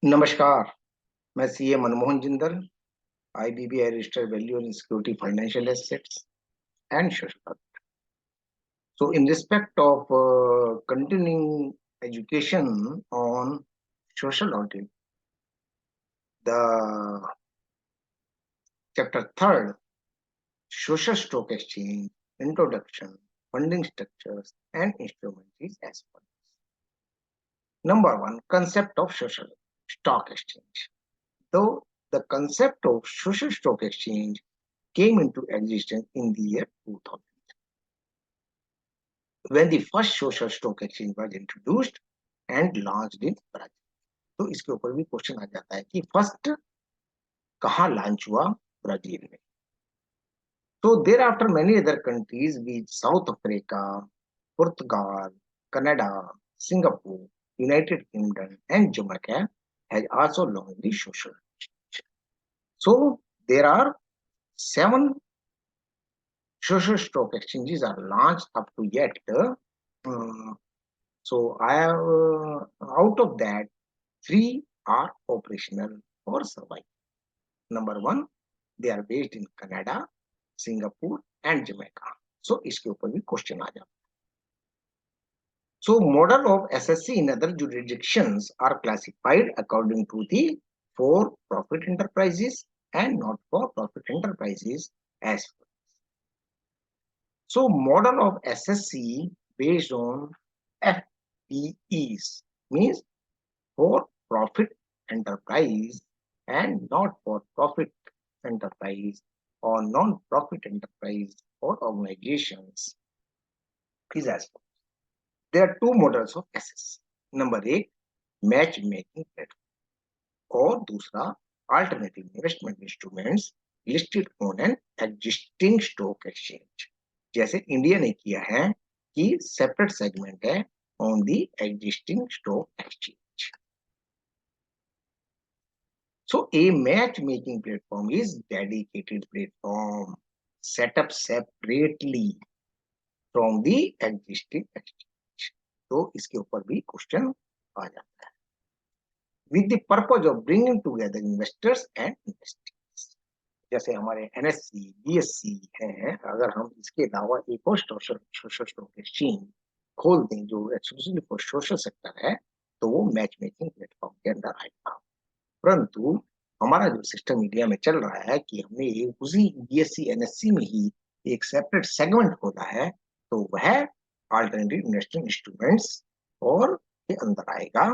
नमस्कार, मैं CA Manmohan Jindal, IBBI registered value and security financial assets and social. So, in respect of continuing education on social audit, the chapter third, social stock exchange, introduction, funding structures, and instruments is as follows. Number one, concept of social stock exchange. Though the concept of social stock exchange came into existence in the year 2000, when the first social stock exchange was introduced and launched in Brazil. तो इसके ऊपर भी question आ जाता है कि first कहाँ launch हुआ, Brazil में. तो there after many other countries which south Africa, Portugal, Canada, Singapore, United kingdom and Jamaica has also launched the social. So there are 7 social stock exchanges are launched up to yet. So I have out of that 3 are operational or survive. Number 1, they are based in Canada, Singapore and Jamaica. So इसके ऊपर भी question आ जाता है. So model of SSC in other jurisdictions are classified according to the for-profit enterprises and not-for-profit enterprises as follows. So model of SSC based on FPEs means for-profit enterprise and not-for-profit enterprise or non-profit enterprise or organizations is as follows. There are 2 models of SSC. Number 1, matchmaking platform और दूसरा alternative investment instruments listed on an existing stock exchange. जैसे India ने किया है कि separate segment है on the existing stock exchange. So a matchmaking platform is dedicated platform set up separately from the existing exchange. तो इसके ऊपर भी क्वेश्चन आ जाता है. With the purpose of bringing together investors and investees. जैसे हमारे NSC, BSC हैं, अगर हम इसके अलावा एक और सोशल स्टॉक एक्सचेंज खोल दें जो एक्सक्लूसिवली फॉर सोशल सेक्टर है, तो वो मैच मेकिंग प्लेटफॉर्म के अंदर आएगा. परंतु हमारा जो सिस्टम इंडिया में चल रहा है कि हमने उसी BSC NSC में ही एक सेपरेट सेगमेंट खोला है, तो वह अल्टरनेटिव इन्वेस्टमेंट इंस्ट्रूमेंट्स और के अंदर आएगा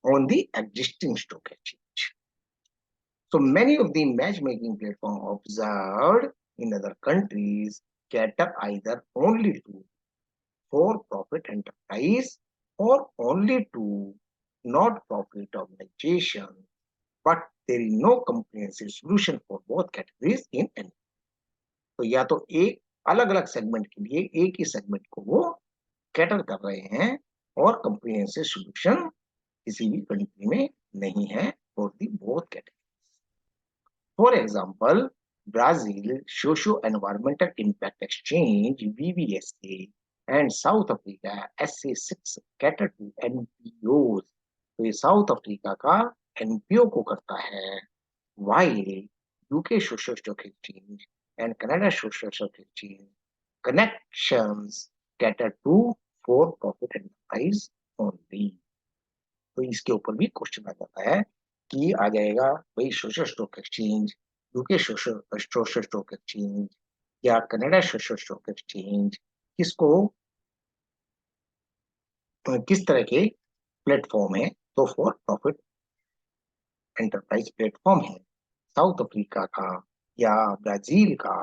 on the existing stock exchange. So many of the matchmaking platforms observed in other countries cater either only to for-profit enterprise or only to not-profit organization, but there is no comprehensive solution for both categories in any. तो या तो एक अलग अलग segment के लिए एक ही segment को वो कैटर कर रहे हैं और कंप्रिहेंसिव सॉल्यूशन किसी भी कंट्री में नहीं है for the both categories. For example, Brazil socio environmental impact exchange BVSA and South Africa SA6 cater to NPOs. तो ये साउथ अफ्रीका का NPO को करता है, while UK social stock exchange and Canada social stock exchange connections cater to for profit enterprise only. तो इसके ऊपर भी क्वेश्चन आ जाता है कि आ जाएगा भाई social stock exchange, UK social stock exchange या कनाडा सोशल स्टॉक एक्सचेंज किसको किस तरह के प्लेटफॉर्म है. तो फॉर प्रॉफिट एंटरप्राइज प्लेटफॉर्म है. साउथ अफ्रीका का या ब्राजील का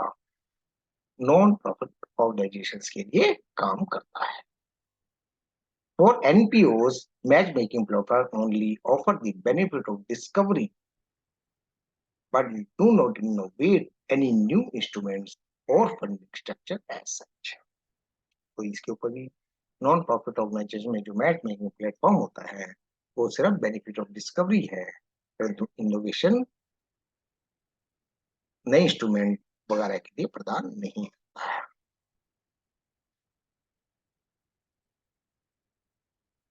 नॉन प्रॉफिट ऑर्गेनाइजेशंस के लिए काम करता है. For NPOs, matchmaking platforms only offer the benefit of discovery, but do not innovate any new instruments or funding structure as such. तो इसके ऊपर भी नॉन प्रॉफिट ऑर्गेनाइजेशन में जो मैच मेकिंग प्लेटफॉर्म होता है वो सिर्फ बेनिफिट ऑफ डिस्कवरी है, परंतु इनोवेशन नए इंस्ट्रूमेंट वगैरह के लिए प्रदान नहीं होता है.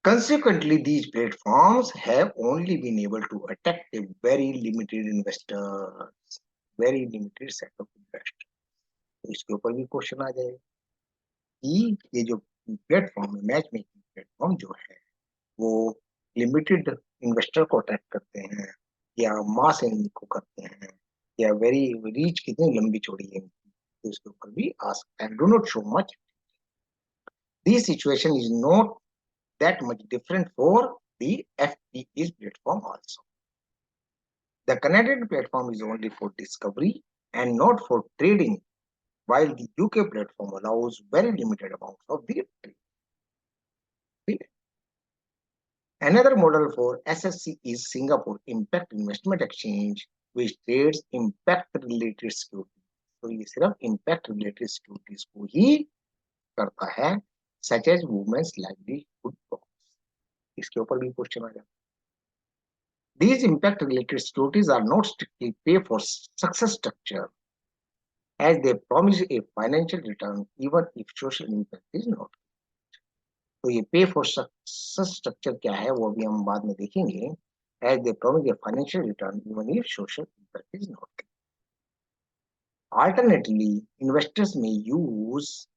Consequently, these platforms have only been able to attract a very limited investors, very limited set of investors. तो इसके ऊपर भी क्वेश्चन आ जाएगा कि ये जो प्लेटफॉर्म है, मैच मेकिंग प्लेटफॉर्म जो है, वो लिमिटेड इन्वेस्टर को अट्रैक्ट करते हैं या मास को करते हैं या वेरी रीच कितनी लंबी चौड़ी है इनकी, तो इसके ऊपर भी आ सकता है. Do not show much. This situation is not that much different for the FPE's platform also. The Canadian platform is only for discovery and not for trading, while the UK platform allows very limited amounts of the trade. Another model for SSC is Singapore Impact Investment Exchange, which trades impact-related securities. तो ये सिर्फ impact-related securities को ही करता है, such as women's livelihood bonds. इसके ऊपर भी question आ जाता है. These impact-related securities are not strictly pay for success structure, as they promise a financial return even if social impact is not. तो ये पे फॉर सक्सेस स्ट्रक्चर क्या है वो भी हम बाद में देखेंगे. As they promise a financial return even if social impact is not. Alternatively, investors may use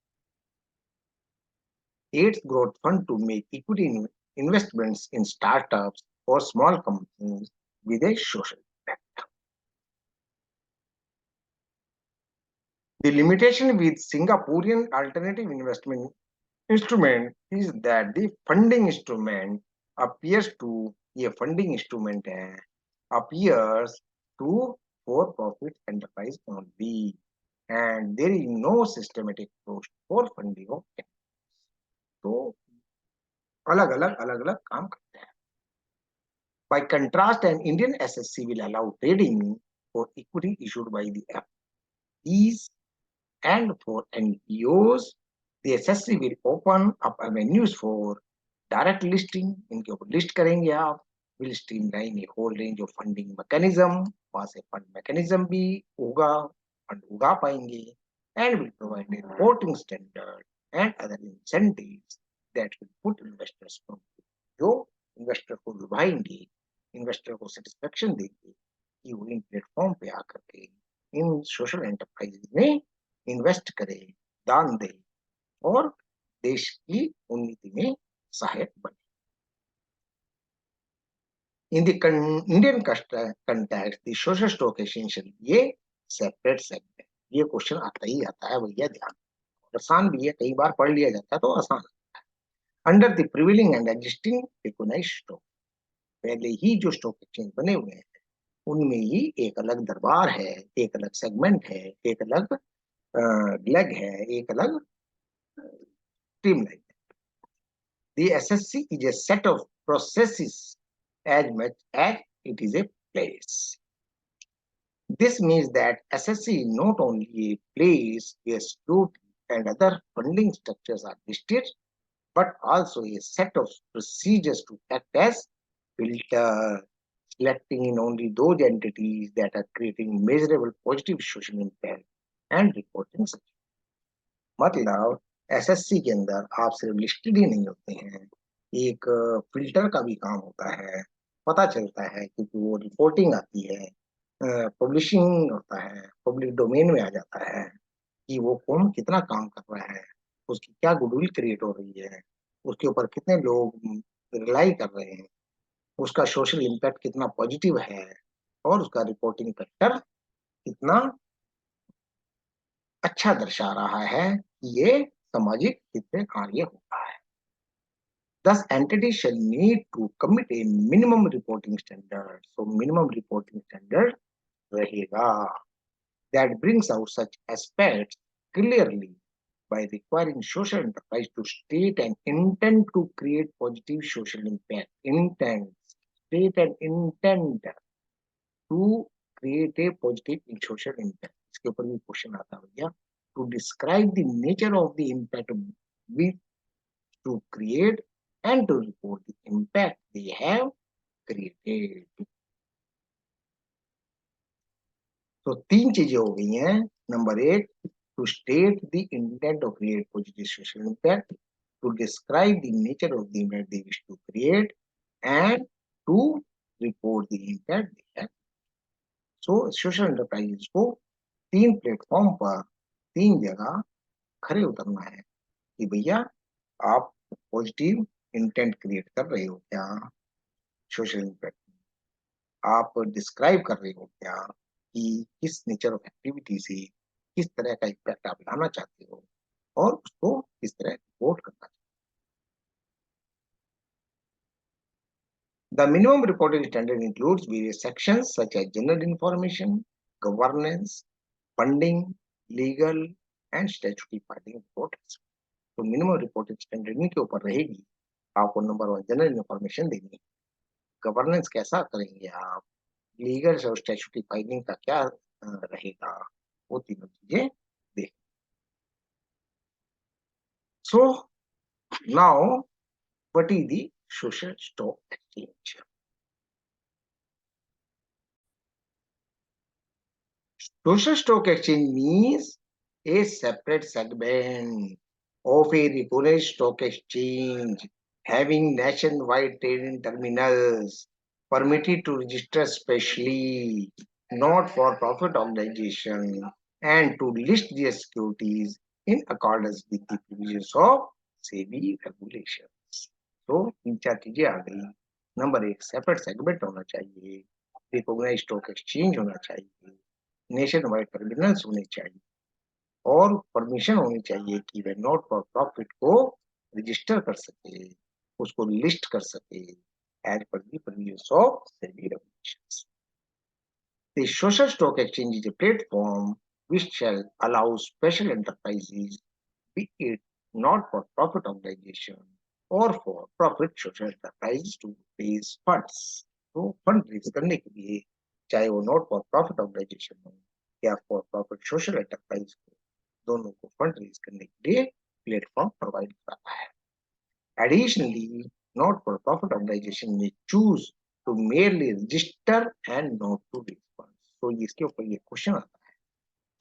its growth fund to make equity investments in startups or small companies with a social impact. The limitation with Singaporean alternative investment instrument is that the funding instrument appears to ये funding instrument है appears to for profit enterprise only and there is no systematic approach for funding of it. तो अलग अलग काम करते हैं. By contrast, an Indian SSC will allow trading for equity issued by the FPs and for NPOs. The SSC will open up avenues for direct listing. इनके ऊपर list करेंगे आप. Will streamline a whole range of funding mechanism. वहां से fund mechanism भी होगा, fund उगा पाएंगे, and will provide a reporting standard and other incentives that will put investors from जो इन्वेस्टर को लुभाएंगे, इन्वेस्टर को सेटिस्फेक्शन देंगे कि वो इन प्लेटफॉर्म पे आकर के इन सोशल एंटरप्राइज में इन्वेस्ट करे, दान दे और देश की उन्नति में सहायक बने. In the Indian context, the social stock exchange ये सेपरेट सेगमेंट. ये क्वेश्चन आता ही आता है भैया, ध्यान. आसान भी है, कई बार पढ़ लिया जाता है तो आसान. Under the prevailing and existing recognised stock, पहले ही जो स्टॉक एक्सचेंज बने हुए हैं उनमें ही एक अलग दरबार है, एक अलग सेगमेंट है, एक अलग लेग है, एक अलग streamline. The SSC is a set of processes as much as it is a place. This means that SSC is not only a place where security and other funding structures are listed, but also a set of procedures to act as filter, selecting in only those entities that are creating measurable positive social impact and reporting such. मतलब SSC के अंदर आप सिर्फ listed ही नहीं होते हैं, एक filter का भी काम होता है. पता चलता है क्योंकि वो रिपोर्टिंग आती है, पब्लिशिंग होता है, पब्लिक डोमेन में आ जाता है कि वो कौन कितना काम कर रहा है, उसकी क्या गुडविल क्रिएट हो रही है, उसके ऊपर कितने लोग रिलाई कर रहे हैं, उसका सोशल इम्पैक्ट कितना पॉजिटिव है और उसका रिपोर्टिंग फैक्टर कितना अच्छा दर्शा रहा है कि ये सामाजिक हित में कार्य होता है. Thus, entities shall need to commit a minimum reporting standard. So, minimum reporting standard रहेगा. That brings out such aspects clearly by requiring social enterprise to state an intent to create positive social impact. Intent, state an intent to create a positive social impact. इसके ऊपर भी question आता है भैया. To describe the nature of the impact with to create and to report the impact they have created. तो तीन चीजें हो गई हैं. नंबर एक, to state the intent of create positive social impact. to describe the nature of the impact they wish to create and to report the impact they have. So social enterprises को 3 platform पर 3 जगह खड़े उतरना है कि भैया आप positive intent create कर रहे हो क्या सोशल इम्पैक्ट, आप डिस्क्राइब कर रहे हो क्या कि किस नेचर ऑफ एक्टिविटी से किस तरह का इम्पैक्ट आप लाना चाहते हो और उसको किस तरह रिपोर्ट करना चाहते हो। The minimum reporting standard includes various sections such as general information, governance, funding, legal and statutory filing reports. तो मिनिमम रिपोर्टिंग स्टैंडर्ड के ऊपर रहेगी। आपको नंबर 1 जनरल इंफॉर्मेशन देनी है, गवर्नेंस कैसा करेंगे आप, लीगल और स्टैट्यूटरी फाइलिंग का क्या रहेगा, वो तीनों चीजें देख। So now what is the social stock exchange? Social stock exchange means a separate segment of a recognized stock exchange having nationwide trading terminals permitted to register specially not for profit organization and to list their securities in accordance with the provisions of SEBI regulations. तो 3 4 चीजें आ गई। Number 1, separate segment होना चाहिए, recognise stock exchange होना चाहिए, nation wide terminals होने चाहिए और परमिशन होनी चाहिए कि वे नॉट फॉर प्रॉफिट को रजिस्टर कर सके, उसको लिस्ट कर सके as per the previous of SEBI regulations. The social stock exchange is a platform which shall allow special enterprises, be it not for profit organization or for profit social enterprises, to raise funds. तो fund raise करने के लिए चाहे वो not for profit organisation हो या for profit social enterprise हो, दोनों को फंड रेज करने के लिए प्लेटफॉर्म प्रोवाइड कराता है। Additionally, not-for-profit organization may choose to merely register and not to raise funds. तो इसके ऊपर ये क्वेश्चन आता है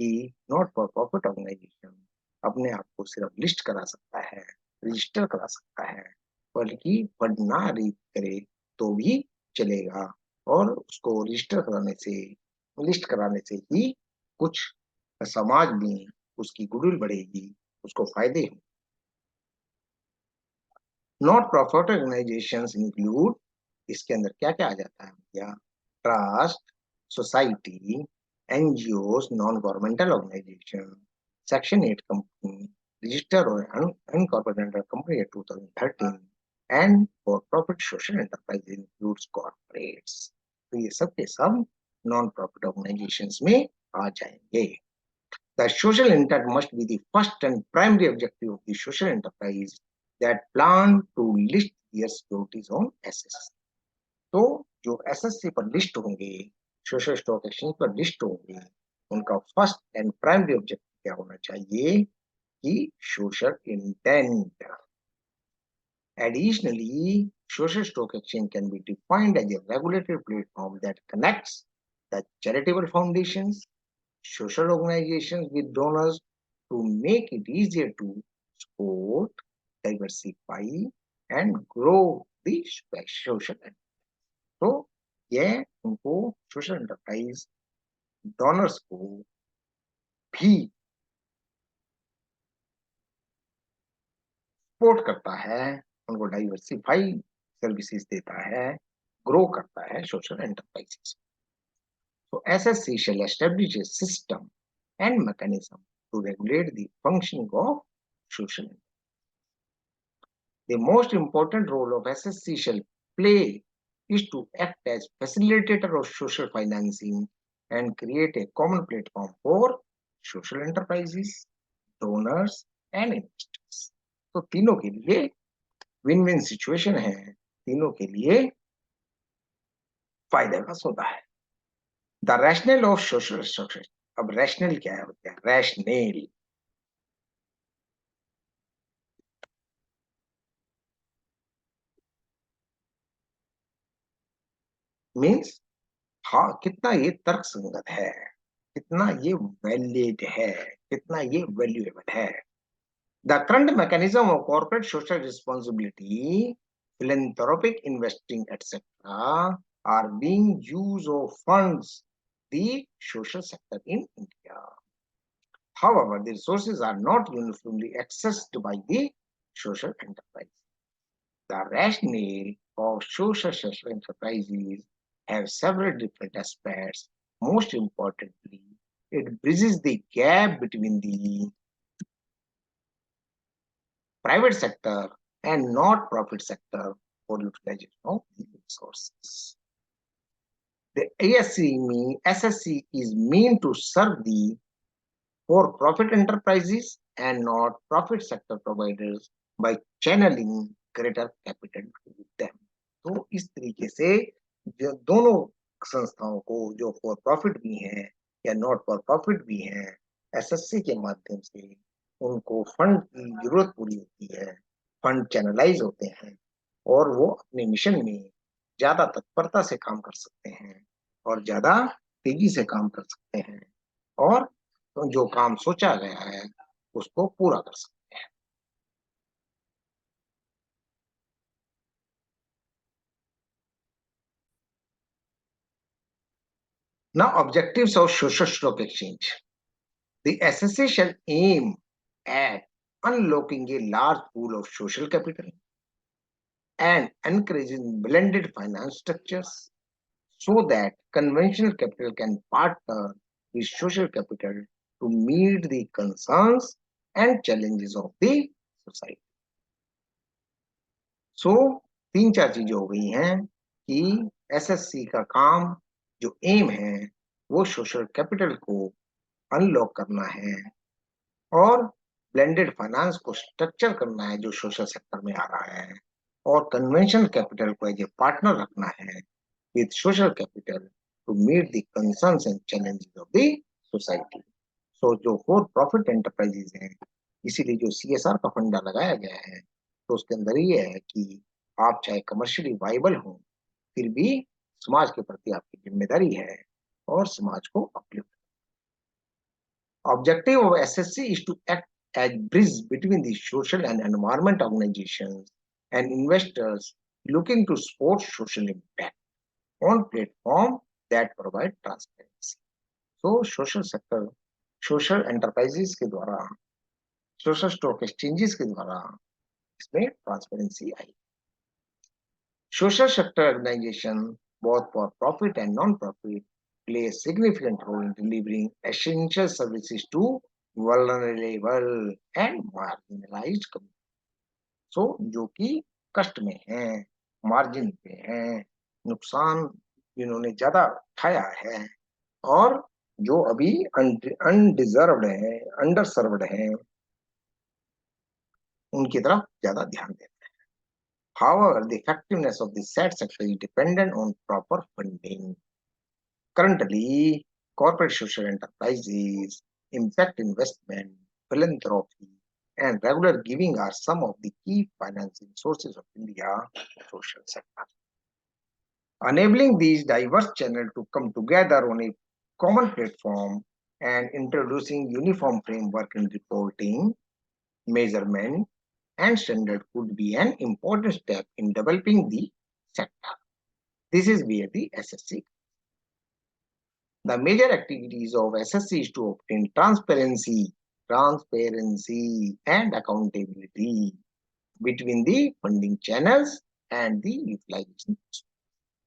कि नॉट फॉर प्रॉफिट ऑर्गेनाइजेशन अपने आप को सिर्फ लिस्ट करा सकता है, रजिस्टर करा सकता है, बल्कि फंड ना रेज करे तो भी चलेगा और उसको रजिस्टर कराने से, लिस्ट कराने से ही कुछ समाज में उसकी गुडविल बढ़ेगी, उसको फायदे होंगे। नॉट प्रॉफिट ऑर्गेनाइजेशंस इंक्लूड, इसके अंदर क्या क्या आ जाता है भैया, trust, society, NGOs, non governmental organisation, section 8 company, register और unincorporated company 2013 and for profit social enterprise includes corporates. तो ये सब के सब नॉन प्रॉफिट ऑर्गेनाइजेशंस में आ जाएंगे। The social intent must be the first and primary objective of the social enterprise that plan to list their securities on SSC. तो जो SSC पर लिस्ट होंगे, सोशल स्टॉक एक्सचेंज पर लिस्ट होंगे, उनका first and primary objective क्या होना चाहिए कि social intent. Additionally, social stock exchange can be defined as a regulated platform that connects the charitable foundations, social organizations with donors to make it easier to support, diversify, and grow the social enterprise. तो ये उनको social enterprise donors को भी support करता है, उनको diversify services देता है, ग्रो करता है social enterprises. So SSC shall establish a system and mechanism to regulate the functioning of social enterprise. The most important role of SSC shall play is to act as facilitator of social financing and create a common platform for social enterprises, donors and investors. तो तीनों के लिए win win situation है, तीनों के लिए फायदे का सौदा है। The rational of social structure. अब रैशनल क्या होता है? रैशनल मीन्स हाँ कितना ये तर्क संगत है, कितना ये वैलिड है, कितना ये वैल्यूएबल है। The current mechanism of corporate social responsibility, philanthropic investing, etc., are being used of funds the social sector in India. However, the resources are not uniformly accessed by the social enterprise. The rationale of social enterprises have several different aspects. Most importantly, it bridges the gap between the private sector and not-profit sector for utilization of these resources. The SSC is meant to serve the for-profit enterprises and not-profit sector providers by channeling greater capital to them. तो इस तरीके से जो दोनों संस्थाओं को जो for profit भी हैं या नॉट फॉर प्रॉफिट भी हैं एसएससी के माध्यम से उनको फंड की जरूरत पूरी होती है, फंड चैनलाइज होते हैं और वो अपने मिशन में ज्यादा तत्परता से काम कर सकते हैं और ज्यादा तेजी से काम कर सकते हैं और तो जो काम सोचा गया है उसको पूरा कर सकते हैं. Now, objectives of social stock exchange. The SSA shall aim at unlocking a large pool of social capital and encouraging blended finance structures so that conventional capital can partner with social capital to meet the concerns and challenges of the society. सो तीन चार चीजें हो गई हैं कि SSC का काम जो एम है वो सोशल कैपिटल को अनलॉक करना है और ब्लेंडेड फाइनेंस को स्ट्रक्चर करना है जो सोशल सेक्टर में आ रहा है और कन्वेंशनल कैपिटल को एज ए पार्टनर रखना है with social capital to meet the concerns and challenges of the society. So जो फॉर प्रॉफिट एंटरप्राइजेज हैं इसीलिए जो सीएसआर का फंडा लगाया गया है तो उसके अंदर ये है कि आप चाहे कमर्शियली वाइबल हो फिर भी समाज के प्रति आपकी जिम्मेदारी है और समाज को uplift. Objective of SSC is to act as bridge between the social and environment organizations and investors looking to support social impact on platform that provide transparency. So social sector, social enterprises के द्वारा, social stock exchanges के द्वारा इसमें transparency I. Social sector organization, both for profit and non-profit, play a significant role in delivering essential services to vulnerable and marginalized communities. So, जो कि कष्ट में हैं, मार्जिन पे हैं, नुकसान जिन्होंने ज्यादा उठाया है और जो अभी अनडिजर्व्ड है, अंडर सर्व्ड है, उनकी तरफ ज्यादा ध्यान दें. However, the effectiveness of the said sector is dependent on proper funding. Currently, corporate social enterprises, impact investment, philanthropy, and regular giving are some of the key financing sources of India's social sector. Enabling these diverse channels to come together on a common platform and introducing uniform framework in reporting, measurement, and standard could be an important step in developing the sector. This is where the SSC. The major activities of SSC is to obtain transparency and accountability between the funding channels and the utilization.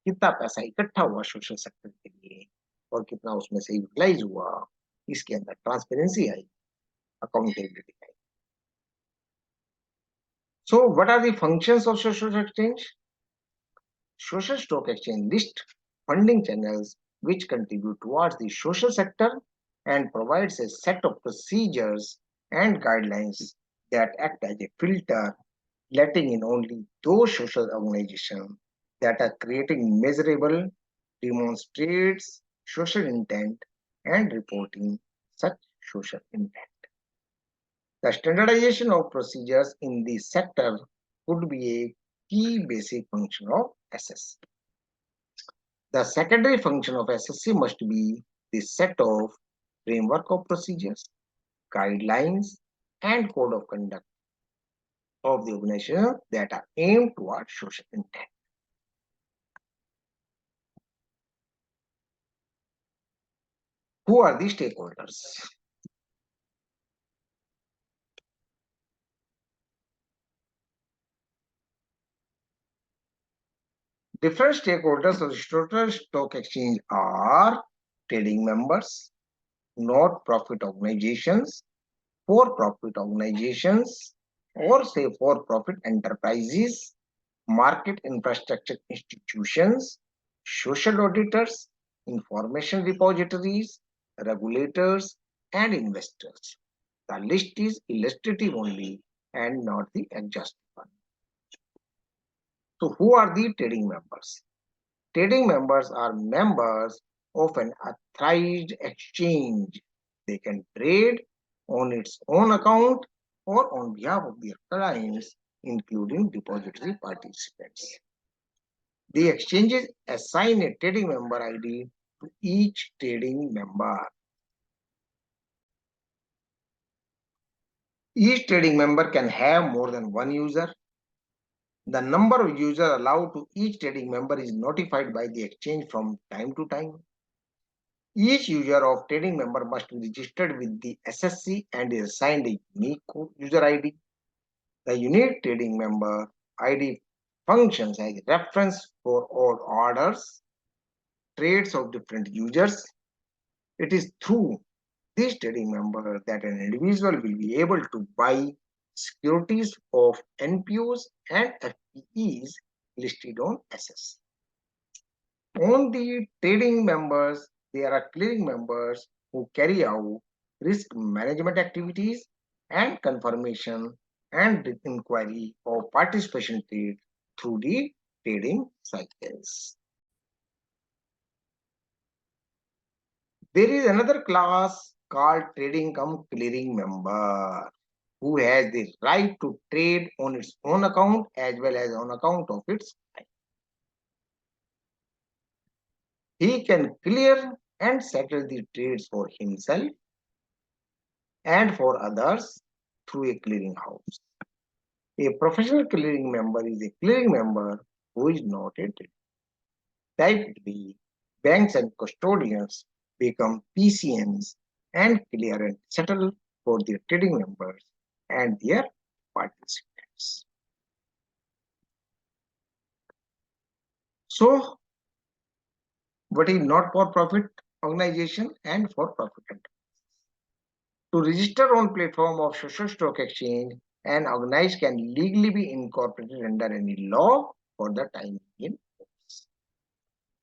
कितना पैसा इकट्ठा हुआ social sector के लिए और कितना उसमें से यूटिलाइज हुआ इसके अंदर transparency I, accountability I. So, what are the functions of social exchange? Social stock exchange lists funding channels which contribute towards the social sector and provides a set of procedures and guidelines that act as a filter, letting in only those social organizations that are creating measurable, demonstrates social intent and reporting such social impact. The standardization of procedures in the sector could be a key basic function of SSC. The secondary function of SSC must be the set of framework of procedures, guidelines, and code of conduct of the organization that are aimed towards social intent. Who are the stakeholders? Different stakeholders of the Total Stock Exchange are trading members, not-profit organizations, for-profit organizations, or say for-profit enterprises, market infrastructure institutions, social auditors, information repositories, regulators, and investors. The list is illustrative only and not the exhaustive one. So, who are the trading members? Trading members are members of an authorized exchange. They can trade on its own account or on behalf of their clients, including depository participants. The exchanges assign a trading member ID to each trading member. Each trading member can have more than one user. The number of users allowed to each trading member is notified by the exchange from time to time. Each user of trading member must be registered with the SSC and is assigned a unique user ID. The unique trading member ID functions as a reference for all orders, trades of different users. It is through this trading member that an individual will be able to buy securities of NPOs and FPEs listed on SS. On the trading members, there are clearing members who carry out risk management activities and confirmation and inquiry of participation trade through the trading cycles. There is another class called trading cum clearing member who has the right to trade on its own account as well as on account of its client. He can clear and settle the trades for himself and for others through a clearing house. A professional clearing member is a clearing member who is not a trader. Type B, banks and custodians become PCMs and clear and settle for their trading members and their participants. So, what is not for profit organization and for profit enterprise? To register on platform of social stock exchange, an organization can legally be incorporated under any law for the time being,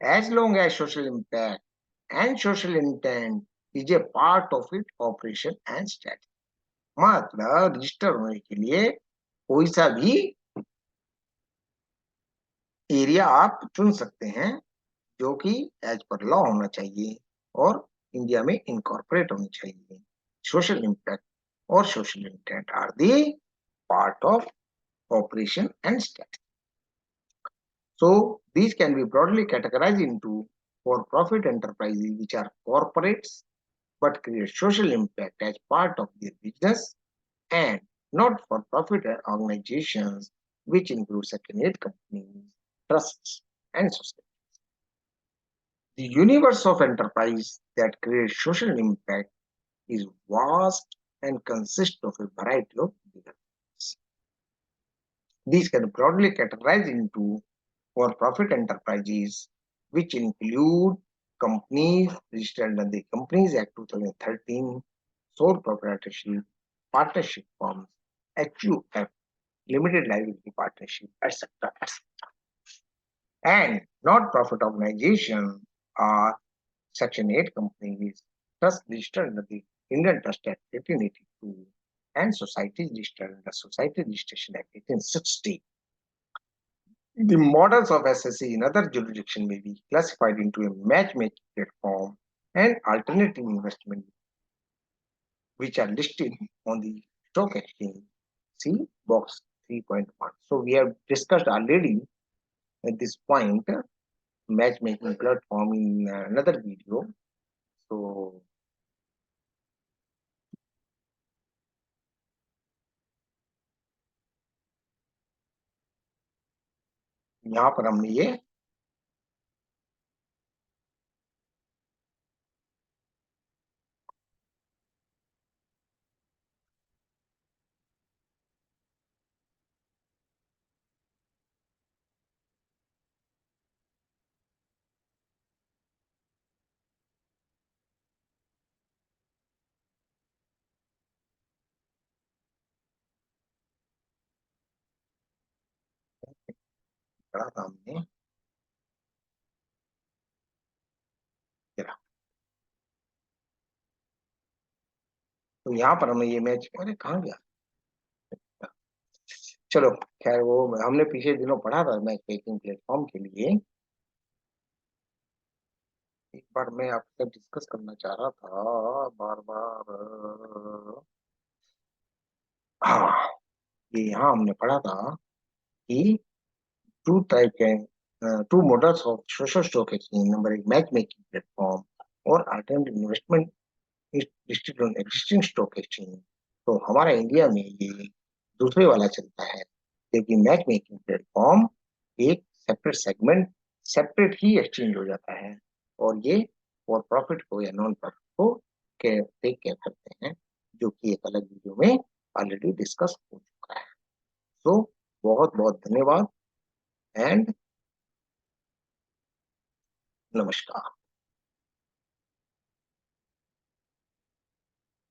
as long as social impact and social intent is a part of its operation and strategy. मतलब register होने के लिए कोई सा भी area आप चुन सकते हैं जो कि एज पर लॉ होना चाहिए और इंडिया में इनकॉर्पोरेट होनी चाहिए. सोशल इम्पैक्ट और social intent are the part of operation and strategy. So these can be broadly categorized into for-profit enterprises, which are corporates but create social impact as part of their business, and not-for-profit organizations, which include second-aid companies, trusts, and societies. The universe of enterprise that creates social impact is vast and consists of a variety of developments. These can be broadly categorized into for-profit enterprises, which include companies registered under the Companies Act 2013, sole proprietorship, partnership firms, HUF, limited liability partnership, etc., etc. And not-profit organizations are Section 8 companies, trust registered under the Indian Trust Act 1882, and societies registered under Society Registration Act 1860. The models of SSC in other jurisdictions may be classified into a matchmaking platform and alternative investment, which are listed on the stock exchange. See box 3.1. So we have discussed already at this point matchmaking platform in another video. So यहाँ पर हमने ये पढ़ा था हमने, जरा। तो यहाँ पर हमने ये मैच, अरे कहाँ गया, चलो खैर वो हमने पिछले दिनों पढ़ा था मैच मेकिंग प्लेटफॉर्म के लिए। एक बार मैं आपसे डिस्कस करना चाह रहा था बार बार। हाँ, ये यहाँ हमने पढ़ा था कि टू टाइप के, two models of social stock exchange, number एक मैच मेकिंग प्लेटफॉर्म और alternative investment listed on existing stock exchange. तो हमारा इंडिया में ये दूसरे वाला चलता है, क्योंकि मैच मेकिंग प्लेटफॉर्म एक सेपरेट सेगमेंट, सेपरेट ही एक्सचेंज हो जाता है, और ये फॉर प्रॉफिट को या नॉन प्रॉफिट को टेक केयर करते हैं, जो कि एक अलग वीडियो में ऑलरेडी डिस्कस हो चुका है। सो बहुत बहुत धन्यवाद एंड नमस्कार।